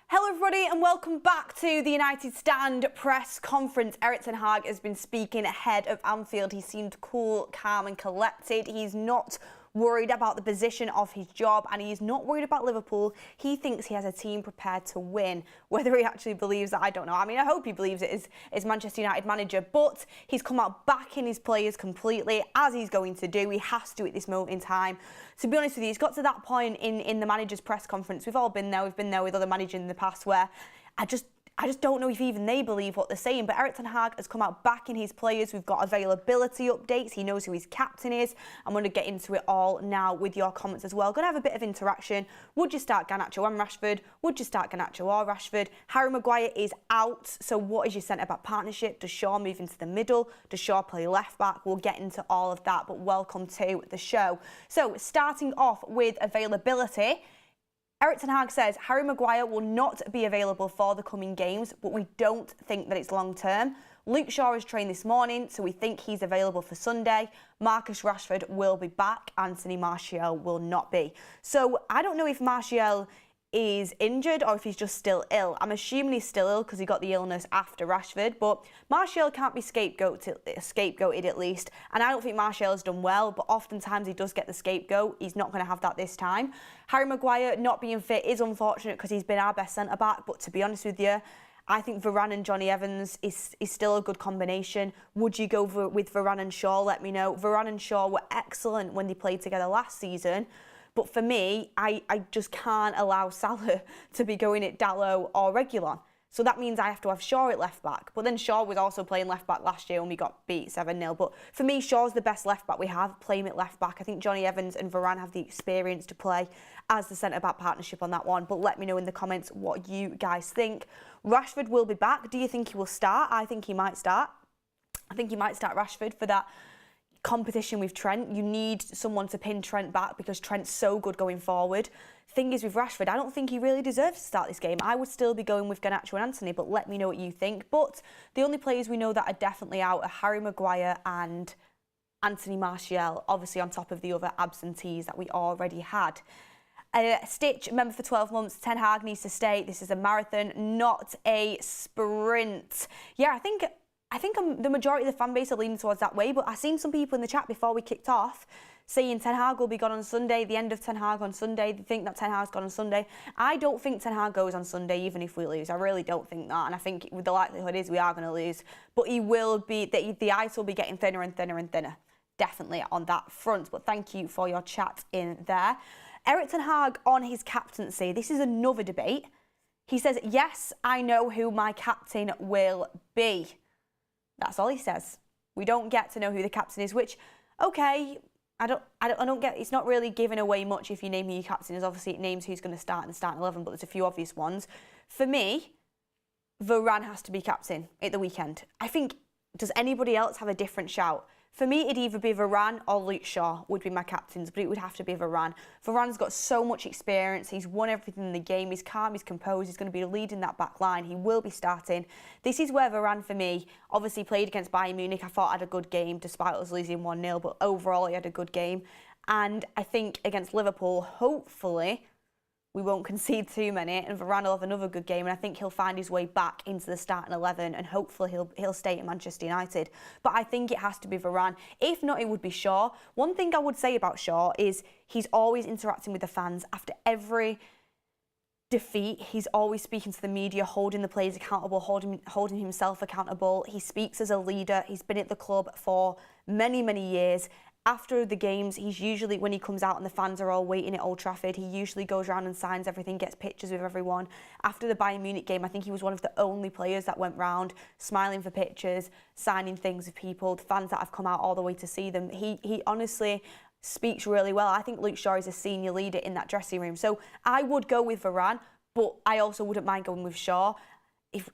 Hello everybody and welcome back to the United Stand press conference. Erik Ten Hag has been speaking ahead of Anfield. He seemed cool, calm and collected. He's not worried about the position of his job and he's not worried about Liverpool. He thinks he has a team prepared to win. Whether he actually believes that, I don't know. I mean, I hope he believes it as Manchester United manager, but he's come out backing his players completely, as he's going to do. He has to at this moment in time. To be honest with you, it's got to that point in the manager's press conference. We've all been there. We've been there with other managers in the past where I just don't know if even they believe what they're saying. But Erik Ten Hag has come out backing his players. We've got availability updates. He knows who his captain is. I'm going to get into it all now with your comments as well. Going to have a bit of interaction. Would you start Garnacho and Rashford? Would you start Garnacho or Rashford? Harry Maguire is out. So what is your centre-back partnership? Does Shaw move into the middle? Does Shaw play left-back? We'll get into all of that. But welcome to the show. So starting off with availability. Erik Ten Hag says Harry Maguire will not be available for the coming games, but we don't think that it's long-term. Luke Shaw has trained this morning, so we think he's available for Sunday. Marcus Rashford will be back. Anthony Martial will not be. So I don't know if Martial is injured or if he's just still ill. I'm assuming he's still ill because he got the illness after Rashford, but Martial can't be scapegoated at least, and I don't think Martial has done well, but oftentimes he does get the scapegoat. He's not going to have that this time. Harry Maguire not being fit is unfortunate because he's been our best centre-back, but to be honest with you, I think Varane and Johnny Evans is still a good combination. Would you go with Varane and Shaw? Let me know. Varane and Shaw were excellent when they played together last season. But for me, I just can't allow Salah to be going at Dalot or Reguilon. So that means I have to have Shaw at left-back. But then Shaw was also playing left-back last year when we got beat 7-0. But for me, Shaw's the best left-back we have, playing at left-back. I think Johnny Evans and Varane have the experience to play as the centre-back partnership on that one. But let me know in the comments what you guys think. Rashford will be back. Do you think he will start? I think he might start. I think he might start Rashford for that competition with Trent. You need someone to pin Trent back because Trent's so good going forward. Thing is with Rashford, I don't think he really deserves to start this game. I would still be going with Garnacho and Anthony, but let me know what you think. But the only players we know that are definitely out are Harry Maguire and Anthony Martial, obviously on top of the other absentees that we already had. Stitch, member for 12 months, Ten Hag needs to stay. This is a marathon, not a sprint. Yeah, I think the majority of the fan base are leaning towards that way, but I've seen some people in the chat before we kicked off saying Ten Hag will be gone on Sunday, the end of Ten Hag on Sunday. They think that Ten Hag's gone on Sunday. I don't think Ten Hag goes on Sunday, even if we lose. I really don't think that, and I think the likelihood is we are going to lose. But he will be, the ice will be getting thinner and thinner and thinner, definitely on that front. But thank you for your chat in there. Erik Ten Hag on his captaincy. This is another debate. He says, yes, I know who my captain will be. That's all he says. We don't get to know who the captain is, which, okay, I don't get. It's not really giving away much if you name who your captain is. Obviously, it names who's going to start in the starting 11, but there's a few obvious ones. For me, Varane has to be captain at the weekend. I think, does anybody else have a different shout? For me, it'd either be Varane or Luke Shaw would be my captains, but it would have to be Varane. Varane's got so much experience. He's won everything in the game. He's calm, he's composed. He's going to be leading that back line. He will be starting. This is where Varane, for me, obviously played against Bayern Munich. I thought had a good game, despite us losing 1-0, but overall he had a good game. And I think against Liverpool, hopefully, we won't concede too many, and Varane will have another good game, and I think he'll find his way back into the starting 11, and hopefully he'll stay at Manchester United. But I think it has to be Varane. If not, it would be Shaw. One thing I would say about Shaw is he's always interacting with the fans. After every defeat, he's always speaking to the media, holding the players accountable, holding himself accountable. He speaks as a leader. He's been at the club for many, many years. After the games, he's usually, when he comes out and the fans are all waiting at Old Trafford, he usually goes around and signs everything, gets pictures with everyone. After the Bayern Munich game, I think he was one of the only players that went round smiling for pictures, signing things with people, the fans that have come out all the way to see them. He honestly speaks really well. I think Luke Shaw is a senior leader in that dressing room. So I would go with Varane, but I also wouldn't mind going with Shaw.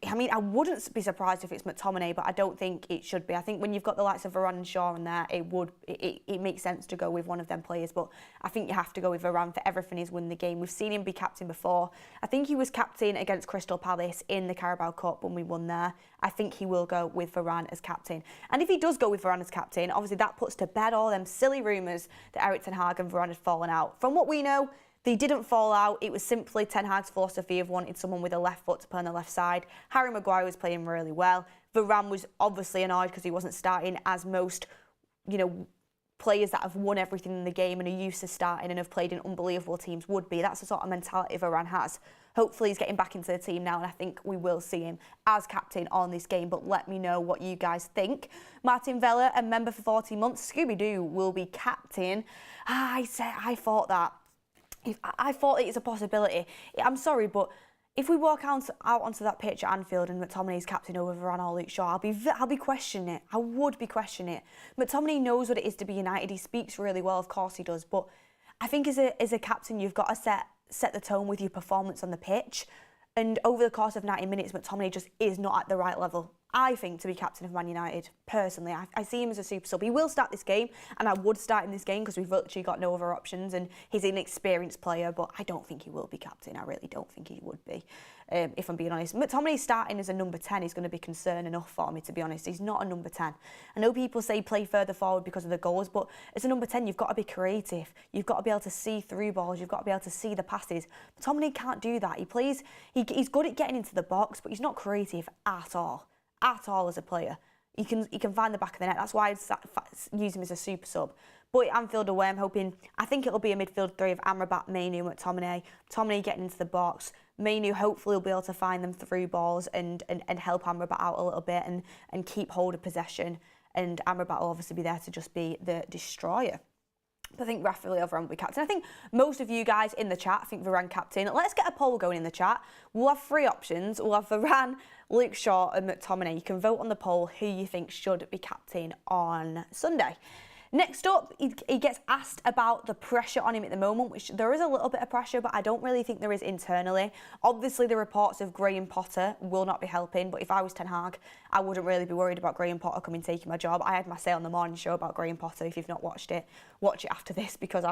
I wouldn't be surprised if it's McTominay, but I don't think it should be. I think when you've got the likes of Varane and Shaw in there, it makes sense to go with one of them players. But I think you have to go with Varane for everything he's won the game. We've seen him be captain before. I think he was captain against Crystal Palace in the Carabao Cup when we won there. I think he will go with Varane as captain. And if he does go with Varane as captain, obviously that puts to bed all them silly rumours that Erik Ten Hag and Varane had fallen out. From what we know, They didn't fall out. It was simply Ten Hag's philosophy of wanting someone with a left foot to play on the left side. Harry Maguire was playing really well. Varane was obviously annoyed because he wasn't starting, as most, players that have won everything in the game and are used to starting and have played in unbelievable teams would be. That's the sort of mentality Varane has. Hopefully he's getting back into the team now, and I think we will see him as captain on this game, but let me know what you guys think. Martin Vella, a member for 14 months, Scooby-Doo will be captain. I thought that. I thought it is a possibility. I'm sorry, but if we walk out onto that pitch at Anfield and McTominay's captain over Varane or Luke Shaw, I'll be questioning it. I would be questioning it. McTominay knows what it is to be United. He speaks really well, of course he does. But I think as a captain, you've got to set the tone with your performance on the pitch. And over the course of 90 minutes, McTominay just is not at the right level, I think, to be captain of Man United. Personally, I see him as a super sub. He will start this game, and I would start in this game because we've literally got no other options, and he's an experienced player, but I don't think he will be captain. I really don't think he would be, if I'm being honest. McTominay starting as a number 10 is going to be concern enough for me, to be honest. He's not a number 10. I know people say play further forward because of the goals, but as a number 10, you've got to be creative. You've got to be able to see through balls. You've got to be able to see the passes. McTominay can't do that. He's good at getting into the box, but he's not creative at all as a player. He can find the back of the net. That's why I use him as a super sub. But at Anfield away, I think it'll be a midfield three of Amrabat, Mainu, McTominay. McTominay getting into the box. Mainu hopefully will be able to find them through balls and help Amrabat out a little bit and keep hold of possession. And Amrabat will obviously be there to just be the destroyer. But I think Rafael Varane will be captain. I think most of you guys in the chat think Varane captain. Let's get a poll going in the chat. We'll have 3 options. We'll have Varane, Luke Shaw and McTominay. You can vote on the poll who you think should be captain on Sunday. Next up, he gets asked about the pressure on him at the moment, which there is a little bit of pressure, but I don't really think there is internally. Obviously, the reports of Graham Potter will not be helping, but if I was Ten Hag, I wouldn't really be worried about Graham Potter coming taking my job. I had my say on the morning show about Graham Potter. If you've not watched it, watch it after this, because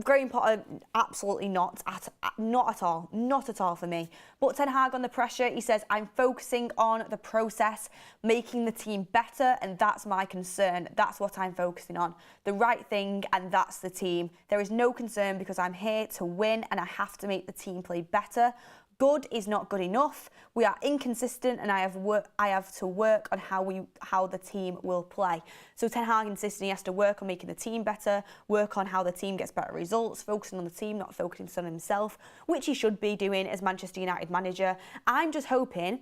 Graham Potter, absolutely not at all for me. But Ten Hag on the pressure, he says, I'm focusing on the process, making the team better, and that's my concern. That's what I'm focusing on. The right thing, and that's the team. There is no concern because I'm here to win and I have to make the team play better. Good is not good enough. We are inconsistent, and I have to work on how the team will play. So Ten Hag insisting he has to work on making the team better, work on how the team gets better results, focusing on the team, not focusing on himself, which he should be doing as Manchester United manager. I'm just hoping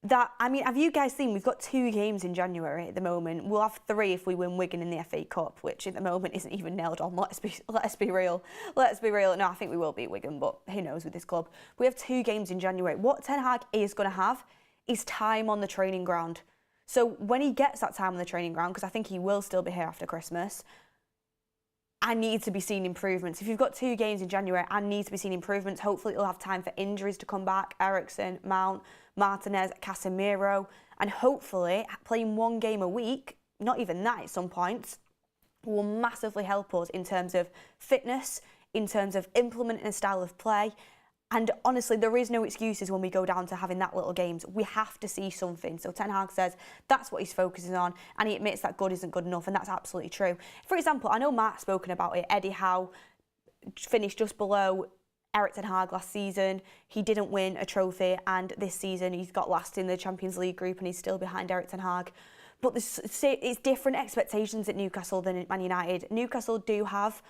that, have you guys seen, we've got 2 games in January at the moment. We'll have 3 if we win Wigan in the FA Cup, which at the moment isn't even nailed on. Let's be real. No, I think we will beat Wigan, but who knows with this club. We have 2 games in January. What Ten Hag is going to have is time on the training ground. So when he gets that time on the training ground, because I think he will still be here after Christmas, I need to be seeing improvements. If you've got 2 games in January, I need to be seeing improvements. Hopefully it'll have time for injuries to come back. Eriksen, Mount, Martinez, Casemiro, and hopefully playing 1 game a week, not even that at some points, will massively help us in terms of fitness, in terms of implementing a style of play. And honestly, there is no excuses when we go down to having that little games. We have to see something. So Ten Hag says that's what he's focusing on, and he admits that good isn't good enough, and that's absolutely true. For example, I know Mark's spoken about it. Eddie Howe finished just below Erik Ten Hag last season. He didn't win a trophy, and this season he's got last in the Champions League group, and he's still behind Erik Ten Hag. But it's different expectations at Newcastle than at Man United. Newcastle do have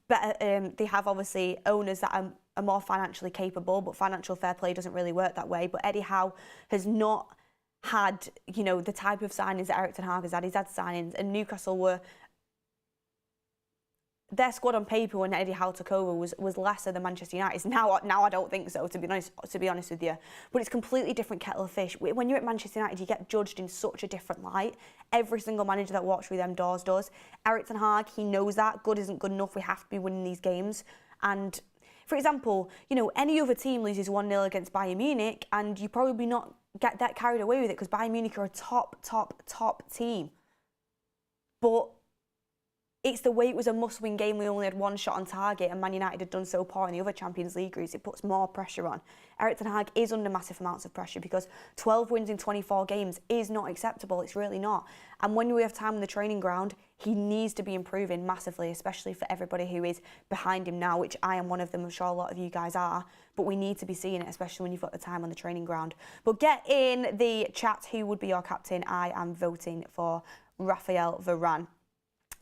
better. They have obviously owners that are more financially capable, but financial fair play doesn't really work that way. But Eddie Howe has not had, the type of signings that Erik Ten Hag has had. He's had signings, and Newcastle were. Their squad on paper when Eddie Howe took over was lesser than Manchester United's. Now I don't think so, to be honest with you. But it's a completely different kettle of fish. When you're at Manchester United, you get judged in such a different light. Every single manager that walks through them doors does. Erik Ten Hag, he knows that. Good isn't good enough. We have to be winning these games. And for example, any other team loses 1-0 against Bayern Munich, and you probably not get that carried away with it because Bayern Munich are a top team. But It's the way it was a must-win game. We only had one shot on target, and Man United had done so poor in the other Champions League groups. It puts more pressure on. Erik Ten Hag is under massive amounts of pressure because 12 wins in 24 games is not acceptable. It's really not. And when we have time on the training ground, he needs to be improving massively, especially for everybody who is behind him now, which I am one of them. I'm sure a lot of you guys are. But we need to be seeing it, especially when you've got the time on the training ground. But get in the chat who would be your captain. I am voting for Raphael Varane.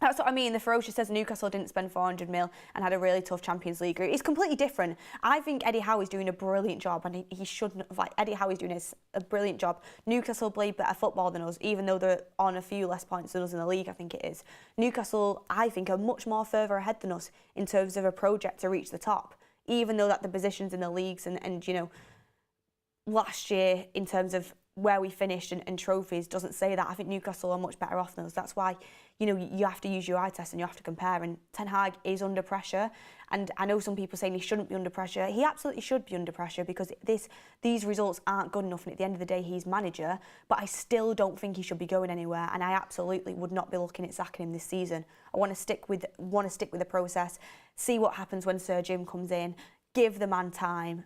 That's what I mean. The Ferocious says Newcastle didn't spend 400 mil and had a really tough Champions League group. It's completely different. I think Eddie Howe is doing a brilliant job, and he shouldn't have. Eddie Howe is doing a brilliant job. Newcastle played better football than us, even though they're on a few less points than us in the league, I think it is. Newcastle, I think, are much more further ahead than us in terms of a project to reach the top, even though that the positions in the leagues and you know, last year in terms of where we finished and trophies doesn't say that. I think Newcastle are much better off than us. That's why, you know, you have to use your eye test and you have to compare. And Ten Hag is under pressure. And I know some people saying he shouldn't be under pressure. He absolutely should be under pressure because these results aren't good enough. And at the end of the day, he's manager. But I still don't think he should be going anywhere. And I absolutely would not be looking at sacking him this season. I want to stick with the process, see what happens when Sir Jim comes in, give the man time.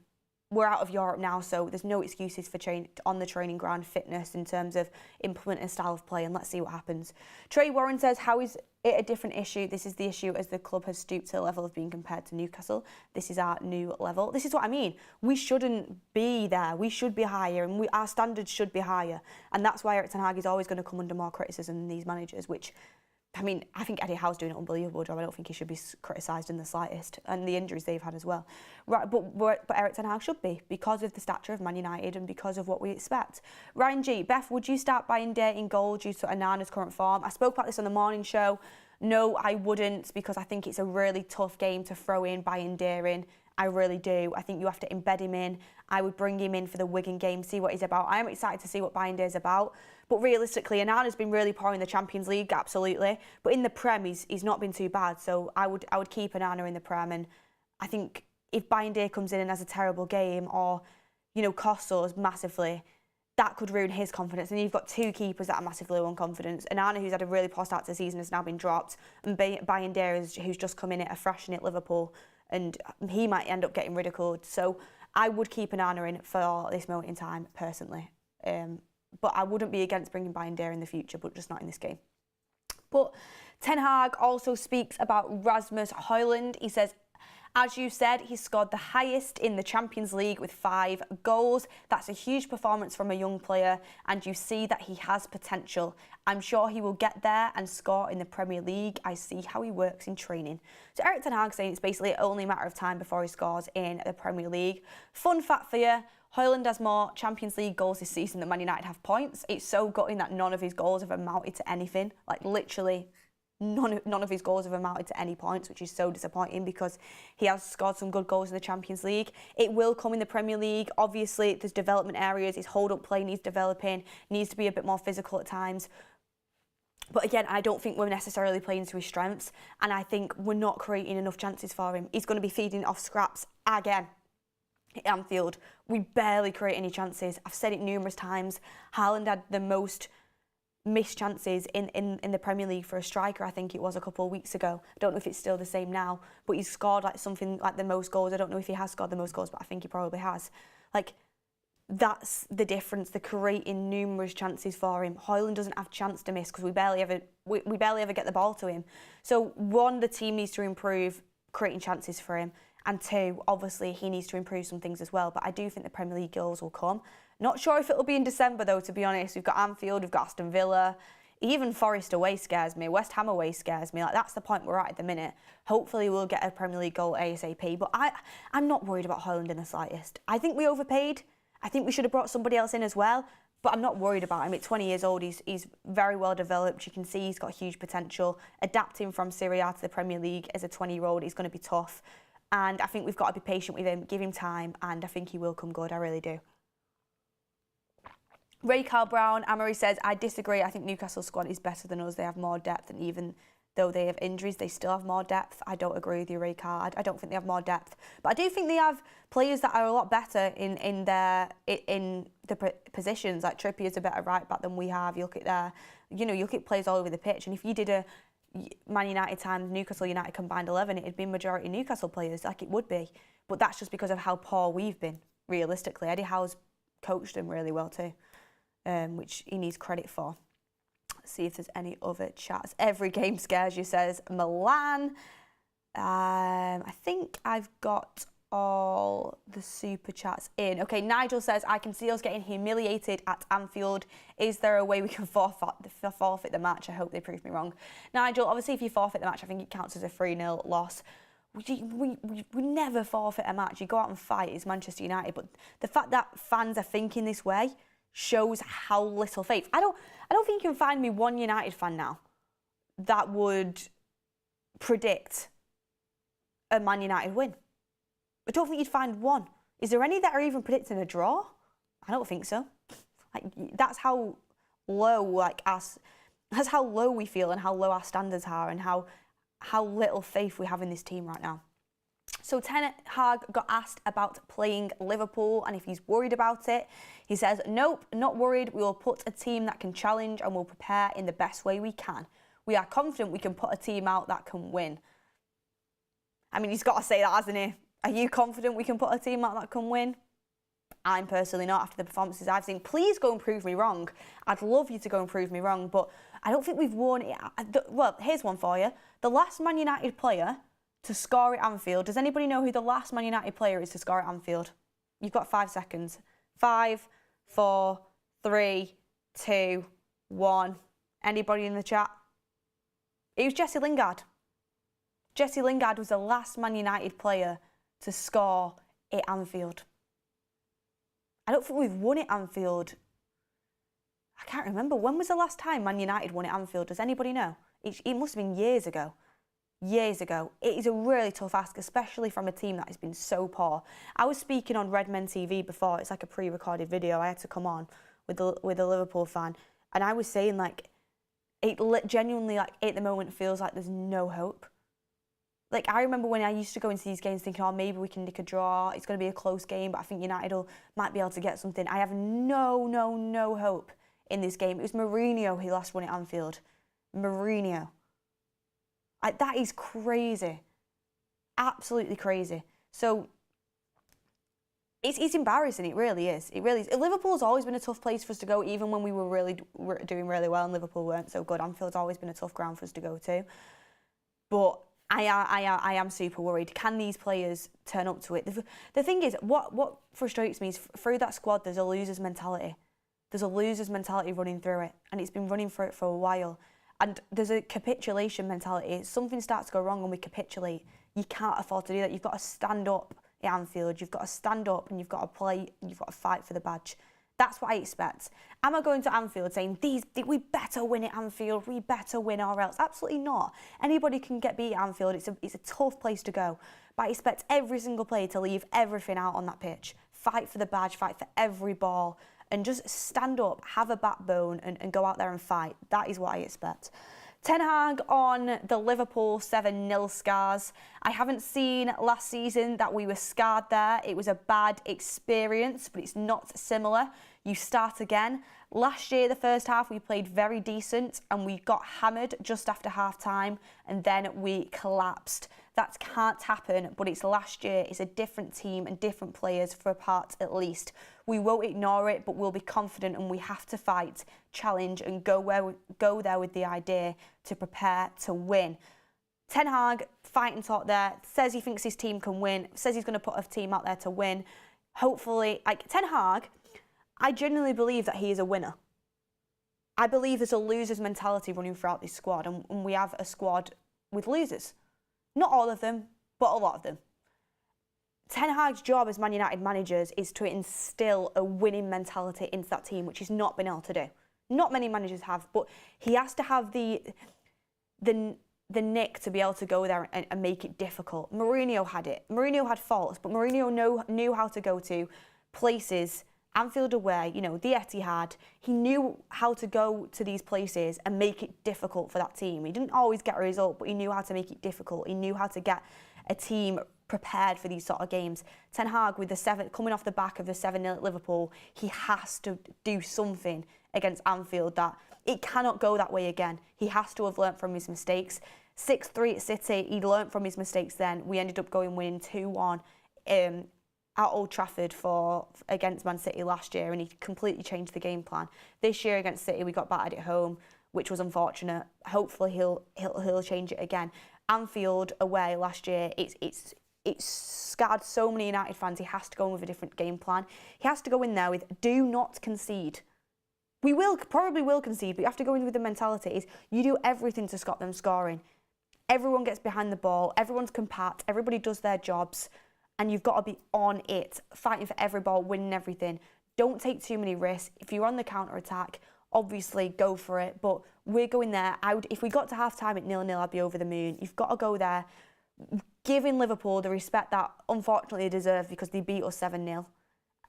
We're out of Europe now, so there's no excuses for on the training ground fitness in terms of implementing a style of play, and let's see what happens. Trey Warren says, how is it a different issue? This is the issue as the club has stooped to the level of being compared to Newcastle. This is our new level. This is what I mean. We shouldn't be there. We should be higher, and our standards should be higher. And that's why Erik Ten Hag is always going to come under more criticism than these managers, which, I mean, I think Eddie Howe's doing an unbelievable job. I don't think he should be criticised in the slightest, and the injuries they've had as well. Right, but Erik Ten Hag should be, because of the stature of Man United and because of what we expect. Ryan G, Beth, would you start buying Day in goal due to Onana's current form? I spoke about this on the morning show. No, I wouldn't, because I think it's a really tough game to throw in Bayern in. I really do. I think you have to embed him in. I would bring him in for the Wigan game, see what he's about. I am excited to see what Bayern is about. But realistically, Onana's been really poor in the Champions League, absolutely. But in the Prem, he's not been too bad. So I would keep Onana in the Prem. And I think if Bayern comes in and has a terrible game or, you know, costs us massively, that could ruin his confidence. And you've got two keepers that are massively low on confidence. Onana, who's had a really poor start to the season, has now been dropped. And Bayern who's just come in at a freshen at Liverpool. And he might end up getting ridiculed. So I would keep Onana in for this moment in time, personally. But I wouldn't be against bringing Bayern in the future, but just not in this game. But Ten Hag also speaks about Rasmus Højlund. He says, as you said, he scored the highest in the Champions League with 5 goals. That's a huge performance from a young player, and you see that he has potential. I'm sure he will get there and score in the Premier League. I see how he works in training. So Erik Ten Hag saying it's basically only a matter of time before he scores in the Premier League. Fun fact for you, Højlund has more Champions League goals this season than Man United have points. It's so gutting that none of his goals have amounted to anything. Like, literally none of his goals have amounted to any points, which is so disappointing because he has scored some good goals in the Champions League. It will come in the Premier League. Obviously, there's development areas. His hold-up play needs developing, needs to be a bit more physical at times. But again, I don't think we're necessarily playing to his strengths, and I think we're not creating enough chances for him. He's going to be feeding off scraps again. At Anfield, we barely create any chances. I've said it numerous times. Haaland had the most missed chances in the Premier League for a striker, I think it was a couple of weeks ago. I don't know if it's still the same now, but he's scored like something like the most goals. I don't know if he has scored the most goals, but I think he probably has. Like, that's the difference. They're creating numerous chances for him. Højlund doesn't have chance to miss because we barely ever get the ball to him. So one, the team needs to improve creating chances for him. And 2, obviously, he needs to improve some things as well. But I do think the Premier League goals will come. Not sure if it'll be in December, though, to be honest. We've got Anfield, we've got Aston Villa. Even Forest away scares me. West Ham away scares me. Like, that's the point we're at the minute. Hopefully, we'll get a Premier League goal ASAP. But I'm not worried about Højlund in the slightest. I think we overpaid. I think we should have brought somebody else in as well. But I'm not worried about him. At 20 years old, he's very well developed. You can see he's got huge potential. Adapting from Serie A to the Premier League as a 20-year-old is going to be tough. And I think we've got to be patient with him, give him time, and I think he will come good. I really do. Ray Carl Brown, Amory says, I disagree. I think Newcastle's squad is better than us. They have more depth, and even though they have injuries, they still have more depth. I don't agree with you, Ray Carl. I don't think they have more depth. But I do think they have players that are a lot better in the positions. Like Trippier's a better right back than we have. You look at players all over the pitch, and if you did a Man United times Newcastle United combined 11, it'd be majority Newcastle players, like it would be. But that's just because of how poor we've been, realistically. Eddie Howe's coached them really well too, which he needs credit for. Let's see if there's any other chats. Every game scares you, says Milan. I think I've got all the super chats in. Okay, Nigel says, I can see us getting humiliated at Anfield. Is there a way we can forfeit the match? I hope they prove me wrong. Nigel, obviously if you forfeit the match, I think it counts as a 3-0 loss. We never forfeit a match. You go out and fight. It's Manchester United. But the fact that fans are thinking this way shows how little faith. I don't think you can find me one United fan now that would predict a Man United win. I don't think you'd find one. Is there any that are even predicting a draw? I don't think so. Like, that's how low, that's how low we feel and how low our standards are and how little faith we have in this team right now. So Ten Hag got asked about playing Liverpool and if he's worried about it. He says, nope, not worried. We will put a team that can challenge and we'll prepare in the best way we can. We are confident we can put a team out that can win. I mean, he's got to say that, hasn't he? Are you confident we can put a team out that can win? I'm personally not after the performances I've seen. Please go and prove me wrong. I'd love you to go and prove me wrong, but I don't think we've won it. Well, here's one for you. The last Man United player to score at Anfield. Does anybody know who the last Man United player is to score at Anfield? You've got 5 seconds. 5, 4, 3, 2, 1. Anybody in the chat? It was Jesse Lingard. Jesse Lingard was the last Man United player to score at Anfield. I don't think we've won at Anfield. I can't remember. When was the last time Man United won at Anfield? Does anybody know? It must have been years ago. Years ago. It is a really tough ask, especially from a team that has been so poor. I was speaking on Redmen TV before. It's like a pre-recorded video. I had to come on with a Liverpool fan. And I was saying, like, it genuinely, like, at the moment feels like there's no hope. Like, I remember when I used to go into these games thinking, oh, maybe we can nick a draw. It's going to be a close game, but I think United might be able to get something. I have no hope in this game. It was Mourinho who last won at Anfield. Mourinho. That is crazy. Absolutely crazy. So, it's embarrassing. It really is. It really is. Liverpool's always been a tough place for us to go, even when we were doing really well and Liverpool weren't so good. Anfield's always been a tough ground for us to go to. But I am super worried. Can these players turn up to it? The thing is, what frustrates me is through that squad, there's a loser's mentality. There's a loser's mentality running through it, and it's been running through it for a while. And there's a capitulation mentality. If something starts to go wrong and we capitulate, you can't afford to do that. You've got to stand up at Anfield. You've got to stand up and you've got to play. You've got to fight for the badge. That's what I expect. Am I going to Anfield saying, we better win at Anfield, we better win or else? Absolutely not. Anybody can get beat at Anfield. It's a tough place to go. But I expect every single player to leave everything out on that pitch. Fight for the badge, fight for every ball, and just stand up, have a backbone, and go out there and fight. That is what I expect. Ten Hag on the Liverpool 7-0 scars. I haven't seen last season that we were scarred there. It was a bad experience, but it's not similar. You start again. Last year, the first half, we played very decent and we got hammered just after half-time and then we collapsed. That can't happen, but it's last year. It's a different team and different players for a part at least. We won't ignore it, but we'll be confident and we have to fight, challenge and go there with the idea to prepare to win. Ten Hag, fighting talk there, says he thinks his team can win, says he's going to put a team out there to win. Hopefully, like Ten Hag, I genuinely believe that he is a winner. I believe there's a loser's mentality running throughout this squad, and we have a squad with losers. Not all of them, but a lot of them. Ten Hag's job as Man United managers is to instill a winning mentality into that team, which he's not been able to do. Not many managers have, but he has to have the nick to be able to go there and make it difficult. Mourinho had it. Mourinho had faults, but Mourinho knew how to go to places, Anfield away, the Etihad. He knew how to go to these places and make it difficult for that team. He didn't always get a result, but he knew how to make it difficult. He knew how to get a team prepared for these sort of games. Ten Hag, with coming off the back of the 7-0 at Liverpool, he has to do something against Anfield that it cannot go that way again. He has to have learnt from his mistakes. 6-3 at City, he learnt from his mistakes then. We ended up winning 2-1 at Old Trafford against Man City last year, and he completely changed the game plan. This year against City, we got battered at home, which was unfortunate. Hopefully he'll change it again. Anfield away last year, it's scarred so many United fans. He has to go in with a different game plan. He has to go in there with do not concede. We probably will concede, but you have to go in with the mentality is you do everything to stop them scoring. Everyone gets behind the ball, everyone's compact, everybody does their jobs, and you've got to be on it, fighting for every ball, winning everything. Don't take too many risks. If you're on the counter-attack, obviously go for it, but we're going there. If we got to half-time at 0-0, I'd be over the moon. You've got to go there, giving Liverpool the respect that unfortunately they deserve because they beat us 7-0.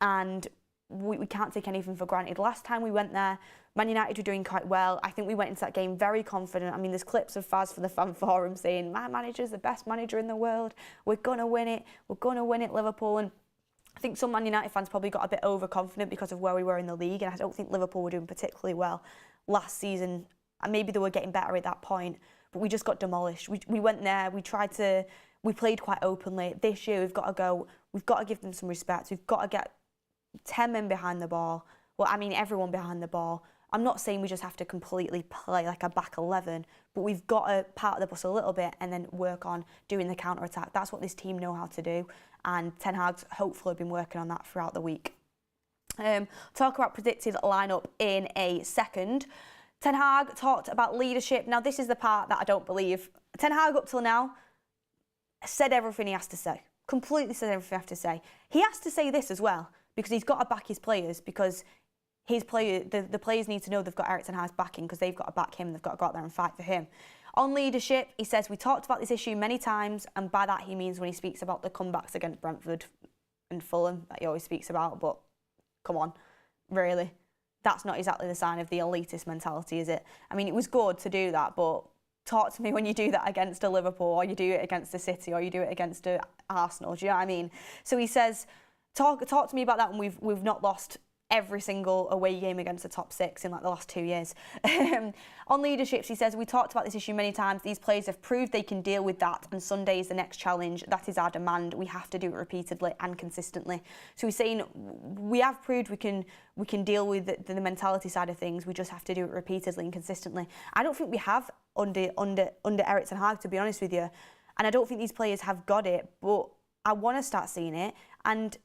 And we can't take anything for granted. Last time we went there, Man United were doing quite well. I think we went into that game very confident. I mean, there's clips of Faz from the fan forum saying, my manager's the best manager in the world. We're going to win it. We're going to win it, Liverpool. And I think some Man United fans probably got a bit overconfident because of where we were in the league. And I don't think Liverpool were doing particularly well last season. And maybe they were getting better at that point. But we just got demolished. We went there. We played quite openly. This year, we've got to go. We've got to give them some respect. We've got to get 10 men behind the ball. Well, I mean, everyone behind the ball. I'm not saying we just have to completely play like a back 11, but we've got to part the bus a little bit and then work on doing the counter-attack. That's what this team know how to do, and Ten Hag's hopefully been working on that throughout the week. Talk about predicted lineup in a second. Ten Hag talked about leadership. Now, this is the part that I don't believe. Ten Hag, up till now, said everything he has to say. Completely said everything he has to say. He has to say this as well, because he's got to back his players, because the players need to know they've got Erik Ten Hag's backing, because they've got to back him, they've got to go out there and fight for him. On leadership, he says, we talked about this issue many times, and by that he means when he speaks about the comebacks against Brentford and Fulham that he always speaks about, but come on, really? That's not exactly the sign of the elitist mentality, is it? I mean, it was good to do that, but talk to me when you do that against a Liverpool, or you do it against a City, or you do it against a Arsenal, do you know what I mean? So he says, talk to me about that when we've not lost every single away game against the top 6 in like the last 2 years. On leaderships, he says, we talked about this issue many times. These players have proved they can deal with that, and Sunday is the next challenge. That is our demand. We have to do it repeatedly and consistently. So he's saying we have proved we can deal with the mentality side of things. We just have to do it repeatedly and consistently. I don't think we have under Erik Ten Hag, to be honest with you, and I don't think these players have got it, but I want to start seeing it. And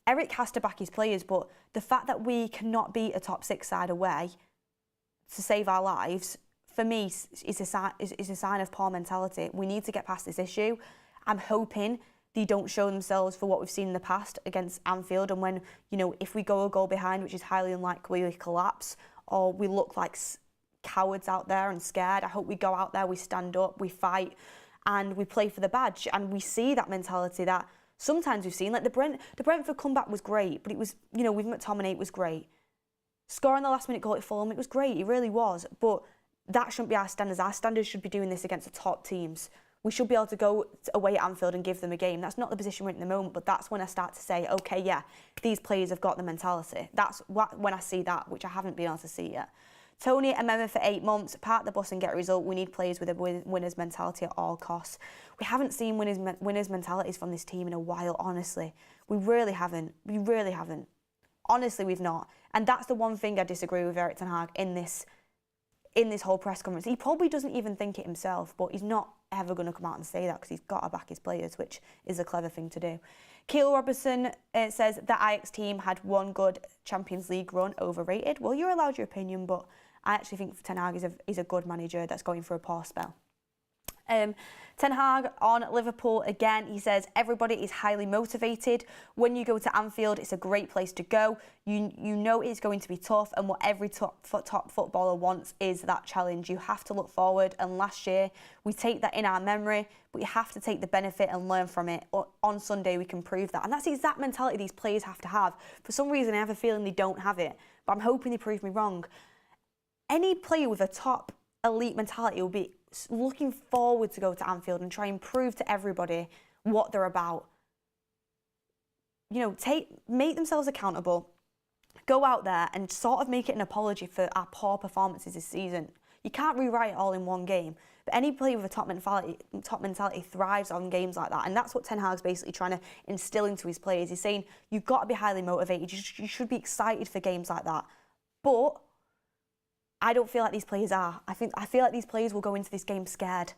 Erik has to back his players, but the fact that we cannot beat a top 6 side away to save our lives, for me, is a sign of poor mentality. We need to get past this issue. I'm hoping they don't show themselves for what we've seen in the past against Anfield, and when, if we go a goal behind, which is highly unlikely, we collapse, or we look like cowards out there and scared. I hope we go out there, we stand up, we fight, and we play for the badge, and we see that mentality that sometimes we've seen. Like the Brentford comeback was great, but it was, with McTominay, it was great. Scoring the last-minute goal at Fulham, it was great, it really was. But that shouldn't be our standards. Our standards should be doing this against the top teams. We should be able to go away at Anfield and give them a game. That's not the position we're in at the moment, but that's when I start to say, okay, yeah, these players have got the mentality. That's when I see that, which I haven't been able to see yet. Tony, a member for 8 months, park the bus and get a result. We need players with a winner's mentality at all costs. We haven't seen winners' mentalities from this team in a while, honestly. We really haven't. We really haven't. Honestly, we've not. And that's the one thing I disagree with Erik Ten Hag in this whole press conference. He probably doesn't even think it himself, but he's not ever going to come out and say that because he's got to back his players, which is a clever thing to do. Keil Robertson says the Ajax team had one good Champions League run, overrated. Well, you're allowed your opinion, but I actually think Ten Hag is a good manager that's going for a poor spell. Ten Hag on Liverpool again, he says everybody is highly motivated. When you go to Anfield, it's a great place to go. You know it's going to be tough, and what every top footballer wants is that challenge. You have to look forward, and last year we take that in our memory, but you have to take the benefit and learn from it. On Sunday we can prove that, and that's the exact mentality these players have to have. For some reason I have a feeling they don't have it, but I'm hoping they prove me wrong. Any player with a top elite mentality will be looking forward to go to Anfield and try and prove to everybody what they're about. Make themselves accountable, go out there and sort of make it an apology for our poor performances this season. You can't rewrite it all in one game. But any player with a top mentality thrives on games like that. And that's what Ten Hag's basically trying to instill into his players. He's saying, you've got to be highly motivated. You should be excited for games like that. But I don't feel like these players are. I feel like these players will go into this game scared.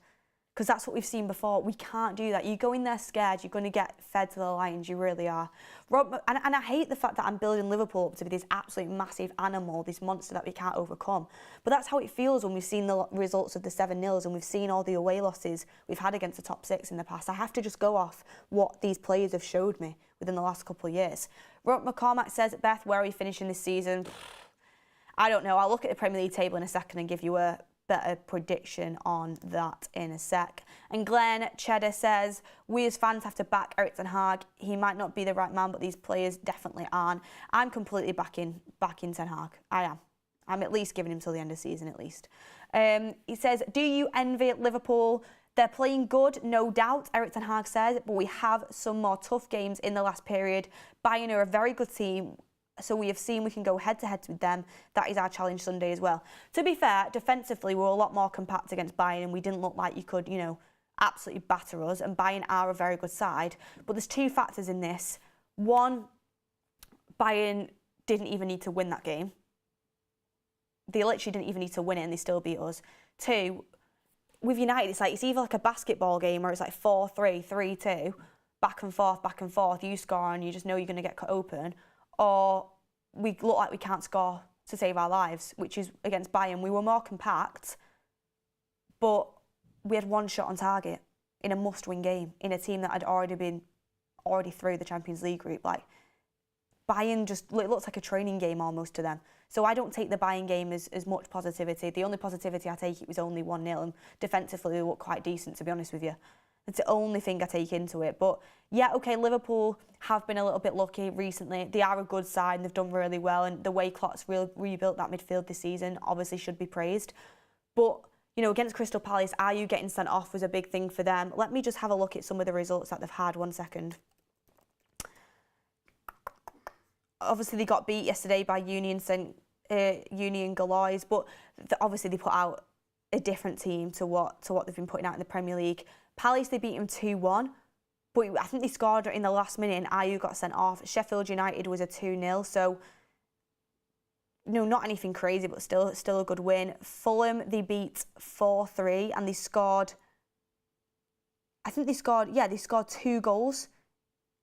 Because that's what we've seen before. We can't do that. You go in there scared, you're going to get fed to the lions, you really are. And I hate the fact that I'm building Liverpool up to be this absolute massive animal, this monster that we can't overcome. But that's how it feels when we've seen the results of the 7-0s and we've seen all the away losses we've had against the top 6 in the past. I have to just go off what these players have showed me within the last couple of years. McCormack says, Beth, where are we finishing this season? I don't know. I'll look at the Premier League table in a second and give you a better prediction on that in a sec. And Glenn Cheddar says, we as fans have to back Erik Ten Hag. He might not be the right man, but these players definitely aren't. I'm completely backing Ten Hag. I am. I'm at least giving him till the end of the season at least. He says, do you envy Liverpool? They're playing good, no doubt, Erik Ten Hag says, but we have some more tough games in the last period. Bayern are a very good team, so we have seen we can go head-to-head with them. That is our challenge Sunday as well. To be fair, defensively, we're a lot more compact against Bayern and we didn't look like you could, absolutely batter us. And Bayern are a very good side. But there's two factors in this. One, Bayern didn't even need to win that game. They literally didn't even need to win it and they still beat us. Two, with United, it's either like a basketball game or it's like 4-3, 3-2, back and forth. You score and you just know you're going to get cut open. Or we look like we can't score to save our lives, which is against Bayern. We were more compact, but we had one shot on target in a must-win game in a team that had already through the Champions League group. Like Bayern it looks like a training game almost to them. So I don't take the Bayern game as much positivity. The only positivity I take, it was only 1-0, and defensively they look quite decent, to be honest with you. That's the only thing I take into it. But yeah, okay, Liverpool have been a little bit lucky recently. They are a good side and they've done really well. And the way Klopp's rebuilt that midfield this season obviously should be praised. But, against Crystal Palace, are you getting sent off was a big thing for them. Let me just have a look at some of the results that they've had. 1 second. Obviously, they got beat yesterday by Union Galois, but obviously they put out a different team to what they've been putting out in the Premier League. Palace, they beat him 2-1, but I think they scored in the last minute and Ayew got sent off. Sheffield United was a 2-0, so not anything crazy, but still a good win. Fulham, they beat 4-3 and they scored 2 goals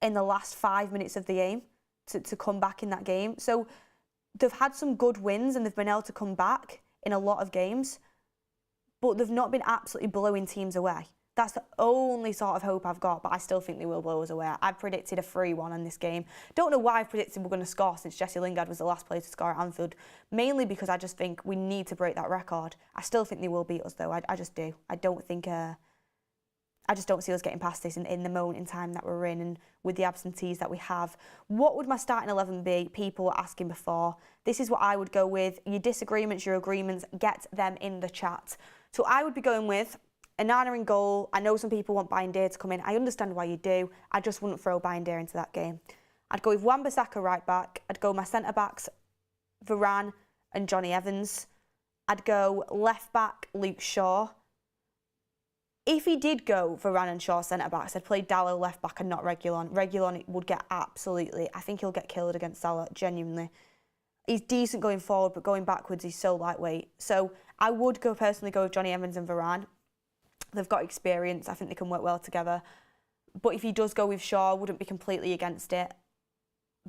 in the last 5 minutes of the game to come back in that game. So they've had some good wins and they've been able to come back in a lot of games, but they've not been absolutely blowing teams away. That's the only sort of hope I've got, but I still think they will blow us away. I've predicted a 3-1 in this game. Don't know why I've predicted we're going to score since Jesse Lingard was the last player to score at Anfield, mainly because I just think we need to break that record. I still think they will beat us, though. I just do. I just don't see us getting past this in the moment in time that we're in and with the absentees that we have. What would my starting 11 be? People were asking before. This is what I would go with. Your disagreements, your agreements, get them in the chat. So I would be going with Onana in goal. I know some people want Bayern to come in. I understand why you do. I just wouldn't throw Bayern into that game. I'd go with Wan-Bissaka right back. I'd go my centre-backs, Varane and Johnny Evans. I'd go left back, Luke Shaw. If he did go Varane and Shaw centre-backs, I'd play Dalot left back and not Reguilon. Reguilon would get absolutely... I think he'll get killed against Salah, genuinely. He's decent going forward, but going backwards, he's so lightweight. So I would personally go with Johnny Evans and Varane. They've got experience. I think they can work well together. But if he does go with Shaw, I wouldn't be completely against it.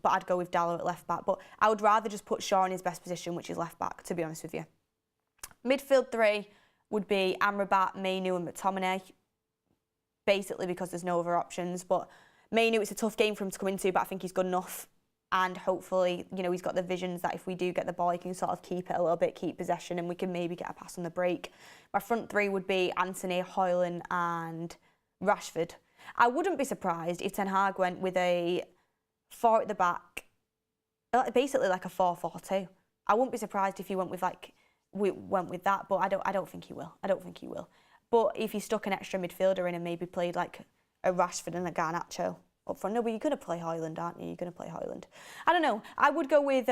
But I'd go with Dalot at left back. But I would rather just put Shaw in his best position, which is left back, to be honest with you. Midfield 3 would be Amrabat, Mainu and McTominay. Basically because there's no other options. But Mainu, it's a tough game for him to come into, but I think he's good enough. And hopefully, he's got the visions that if we do get the ball, he can sort of keep it a little bit, keep possession, and we can maybe get a pass on the break. My front 3 would be Anthony, Højlund and Rashford. I wouldn't be surprised if Ten Hag went with a 4 at the back, basically like a 4-4-2. I wouldn't be surprised if he went with that, but I don't think he will. I don't think he will. But if he stuck an extra midfielder in and maybe played like a Rashford and a Garnacho, up front. No, but you're going to play Højlund, aren't you? You're going to play Højlund. I don't know. I would go with,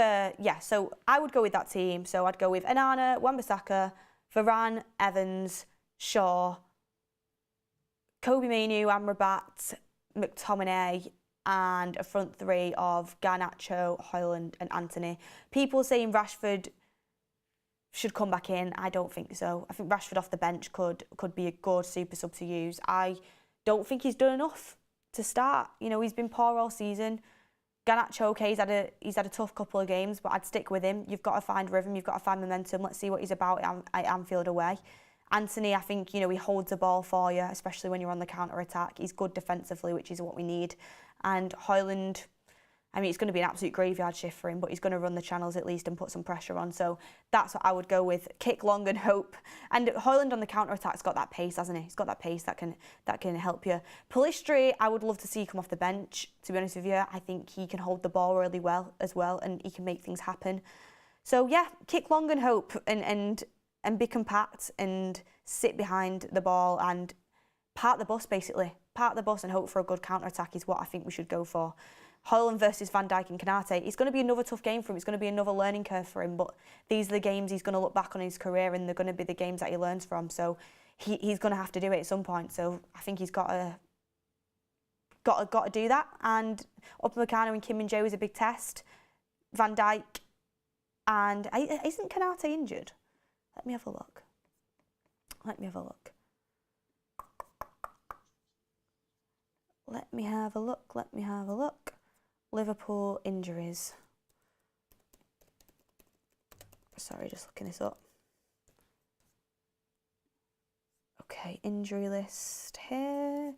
so I would go with that team. So I'd go with Onana, Wan-Bissaka, Varane, Evans, Shaw, Kobe Mainoo, Amrabat, McTominay, and a front three of Garnacho, Højlund and Antony. People saying Rashford should come back in. I don't think so. I think Rashford off the bench could be a good super sub to use. I don't think he's done enough to start. You know, he's been poor all season. Garnacho, okay, he's had a tough couple of games, but I'd stick with him. You've got to find rhythm, you've got to find momentum. Let's see what he's about at Anfield away. Antony, I think, you know, he holds the ball for you, especially when you're on the counter-attack. He's good defensively, which is what we need. And Højlund, I mean, it's going to be an absolute graveyard shift for him, but he's going to run the channels at least and put some pressure on. So that's what I would go with. Kick long and hope. And Højlund on the counter-attack's got that pace, hasn't he? He's got that pace that can help you. Pellistri, I would love to see come off the bench, to be honest with you. I think he can hold the ball really well as well, and he can make things happen. So, yeah, kick long and hope and be compact and sit behind the ball and park the bus, basically. Park the bus and hope for a good counter-attack is what I think we should go for. Højlund versus Van Dijk and Konate, it's going to be another tough game for him. It's going to be another learning curve for him, but these are the games he's going to look back on his career and they're going to be the games that he learns from. So he's going to have to do it at some point. So I think he's got to do that. And Upamecano and Kim Min-jae is a big test. Van Dijk and isn't Konate injured? Let me have a look. Let me have a look. Let me have a look. Let me have a look. Liverpool injuries. Sorry, just looking this up. Okay, injury list here.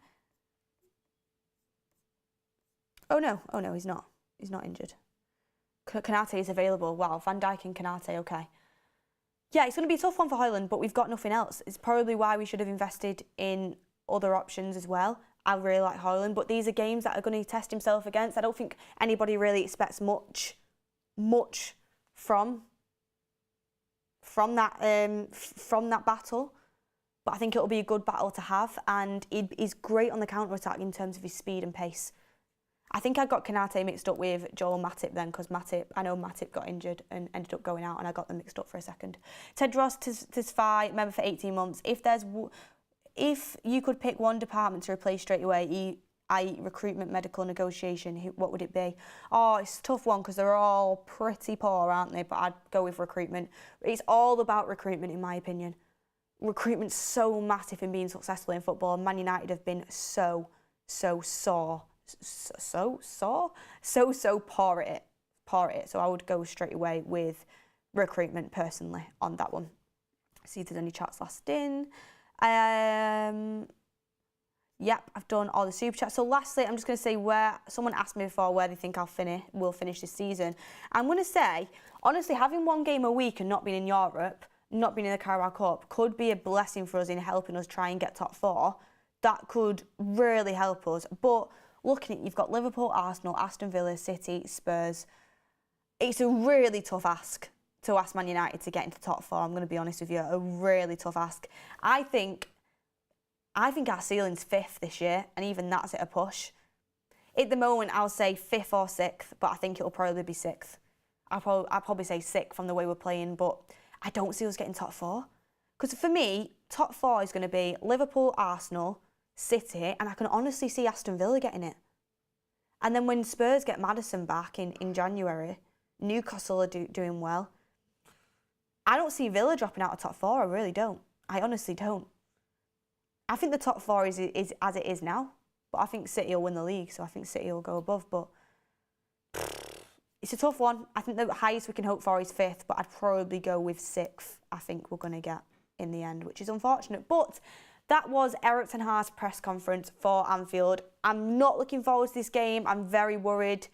Oh no, he's not. He's not injured. Konate is available. Wow, Van Dijk and Konate, okay. Yeah, it's going to be a tough one for Højlund, but we've got nothing else. It's probably why we should have invested in other options as well. I really like Højlund, but these are games that are going to test himself against. I don't think anybody really expects much from that battle. But I think it'll be a good battle to have, and he's great on the counter-attack in terms of his speed and pace. I think I got Konate mixed up with Joel Matip then, because I know Matip got injured and ended up going out, and I got them mixed up for a second. Tedros Tesfaye, member for 18 months. If you could pick one department to replace straight away, i.e. recruitment, medical, negotiation, what would it be? Oh, it's a tough one because they're all pretty poor, aren't they? But I'd go with recruitment. It's all about recruitment, in my opinion. Recruitment's so massive in being successful in football. Man United have been so poor at it. So I would go straight away with recruitment personally on that one. See if there's any chats last in. Yep, I've done all the super chats. So lastly, I'm just going to say where someone asked me before where they think we'll finish this season. I'm going to say, honestly, having one game a week and not being in Europe, not being in the Carabao Cup, could be a blessing for us in helping us try and get top four. That could really help us. But looking at, you've got Liverpool, Arsenal, Aston Villa, City, Spurs. It's a really tough ask to ask Man United to get into top four. I'm going to be honest with you, a really tough ask. I think our ceiling's 5th this year, and even that's at a push. At the moment, I'll say 5th or 6th, but I think it'll probably be 6th. I'll probably say 6th from the way we're playing, but I don't see us getting top 4. Because for me, top 4 is going to be Liverpool, Arsenal, City, and I can honestly see Aston Villa getting it. And then when Spurs get Maddison back in January, Newcastle are doing well. I don't see Villa dropping out of top 4, I really don't. I honestly don't. I think the top 4 is as it is now, but I think City will win the league, so I think City will go above, but it's a tough one. I think the highest we can hope for is 5th, but I'd probably go with 6th, I think we're going to get in the end, which is unfortunate. But that was Erik Ten Hag's press conference for Anfield. I'm not looking forward to this game. I'm very worried.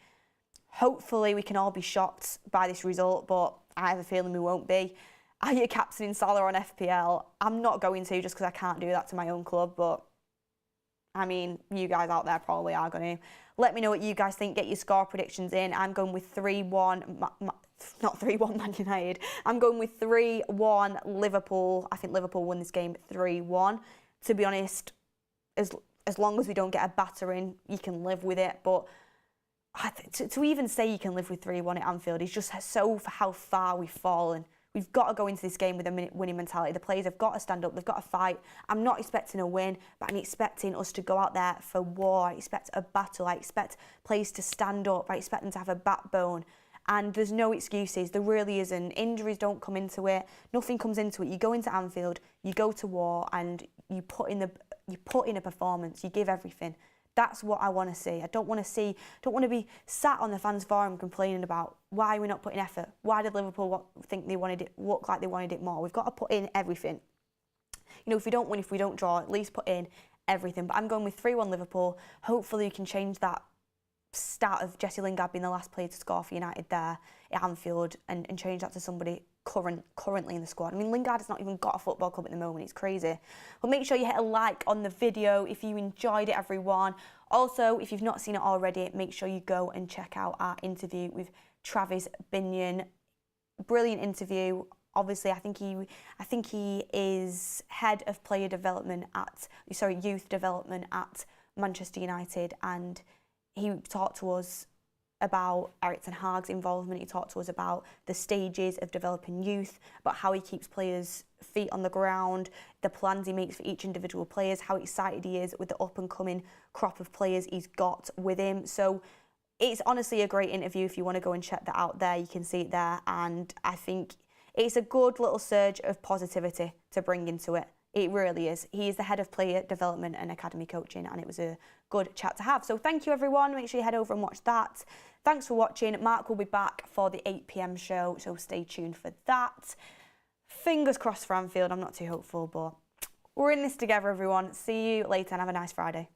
Hopefully we can all be shocked by this result, but I have a feeling we won't be. Are you captaining Salah on FPL? I'm not going to just because I can't do that to my own club, but I mean, you guys out there probably are going to. Let me know what you guys think. Get your score predictions in. I'm going with 3-1, not 3-1 Man United. I'm going with 3-1 Liverpool. I think Liverpool win this game 3-1. To be honest, as long as we don't get a battering, you can live with it. But to even say you can live with 3-1 at Anfield is just so for how far we've fallen. We've got to go into this game with a winning mentality. The players have got to stand up. They've got to fight. I'm not expecting a win, but I'm expecting us to go out there for war. I expect a battle. I expect players to stand up. I expect them to have a backbone. And there's no excuses. There really isn't. Injuries don't come into it. Nothing comes into it. You go into Anfield, you go to war, and you put in a performance. You give everything. That's what I want to see. I don't want to be sat on the fans' forum complaining about why we're not putting effort. Why did Liverpool look like they wanted it more? We've got to put in everything. You know, if we don't win, if we don't draw, at least put in everything. But I'm going with 3-1 Liverpool. Hopefully we can change that start of Jesse Lingard being the last player to score for United there at Anfield and change that to somebody currently in the squad. I mean, Lingard has not even got a football club at the moment. It's crazy. But make sure you hit a like on the video if you enjoyed it, everyone. Also, if you've not seen it already, make sure you go and check out our interview with Travis Binion. Brilliant interview. Obviously, I think he is head of youth development at Manchester United, and he talked to us about Erik Ten Hag's involvement. He talked to us about the stages of developing youth, about how he keeps players' feet on the ground, the plans he makes for each individual players, how excited he is with the up-and-coming crop of players he's got with him. So it's honestly a great interview. If you want to go and check that out there, you can see it there. And I think it's a good little surge of positivity to bring into it. It really is. He is the head of player development and academy coaching, and it was a good chat to have. So thank you, everyone. Make sure you head over and watch that. Thanks for watching. Mark will be back for the 8 p.m. show, so stay tuned for that. Fingers crossed for Anfield. I'm not too hopeful, but we're in this together, everyone. See you later and have a nice Friday.